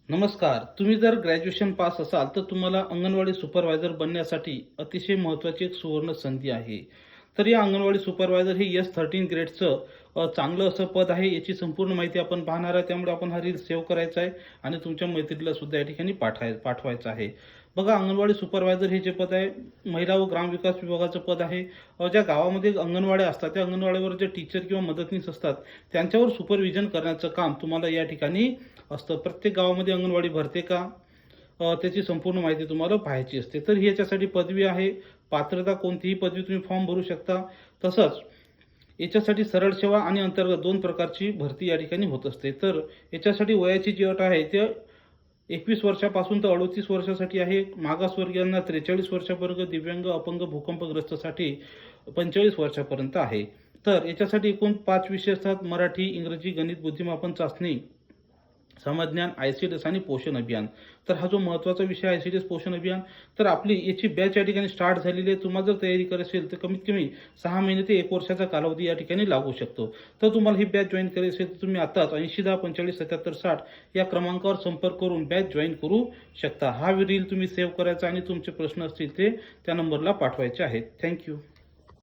नमस्कार. तुम्ही जर ग्रॅज्युएशन पास असाल तर तुम्हाला अंगणवाडी सुपरवायझर बनण्यासाठी अतिशय महत्त्वाची एक सुवर्ण संधी आहे. तर या अंगणवाडी सुपरवायझर हे S13 ग्रेडचं चांगलं असं पद आहे. याची संपूर्ण माहिती आपण पाहणार आहे. त्यामुळे आपण हा रील सेव्ह करायचा आहे आणि तुमच्या मैत्रिणीला सुद्धा या ठिकाणी पाठवायचं आहे. बघा, अंगणवाडी सुपरवायझर हे जे पद आहे महिला व ग्रामविकास विभागाचं पद आहे. ज्या गावामध्ये अंगणवाड्या असतात त्या अंगणवाड्यावर जे टीचर किंवा मदतनीस असतात त्यांच्यावर सुपरविजन करण्याचं काम तुम्हाला या ठिकाणी असतं. प्रत्येक गावामध्ये अंगणवाडी भरते का त्याची संपूर्ण माहिती तुम्हाला पाहायची असते. तर ही याच्यासाठी पदवी आहे. पात्रता कोणतीही पदवी तुम्ही फॉर्म भरू शकता. तसंच याच्यासाठी सरळ सेवा आणि अंतर्गत दोन प्रकारची भरती या ठिकाणी होत असते. तर याच्यासाठी वयाची जी अट आहे ते 21 वर्षापासून तर 38 वर्षासाठी आहे. मागासवर्गीयांना 43 वर्षापर्यंत, दिव्यांग, अपंग, भूकंपग्रस्तासाठी 45 वर्षापर्यंत आहे. तर याच्यासाठी एकूण 5 विषय असतात: मराठी, इंग्रजी, गणित, बुद्धिमापन चाचणी, समाजज्ञान, ICDS आणि पोषण अभियान. तर हा जो महत्त्वाचा विषय आहे ICDS पोषण अभियान, तर आपली याची बॅच या ठिकाणी स्टार्ट झालेली आहे. तुम्हाला जर तयारी करायची असेल तर कमीत कमी 6 महिने ते 1 वर्षाचा कालावधी या ठिकाणी लागू शकतो. तर तुम्हाला ही बॅच जॉईन करायची असेल तर तुम्ही आताच 8010457760 या क्रमांकावर संपर्क करून बॅच जॉईन करू शकता. हा रील तुम्ही सेव्ह करायचा आणि तुमचे प्रश्न असतील ते त्या नंबरला पाठवायचे आहेत. थँक्यू.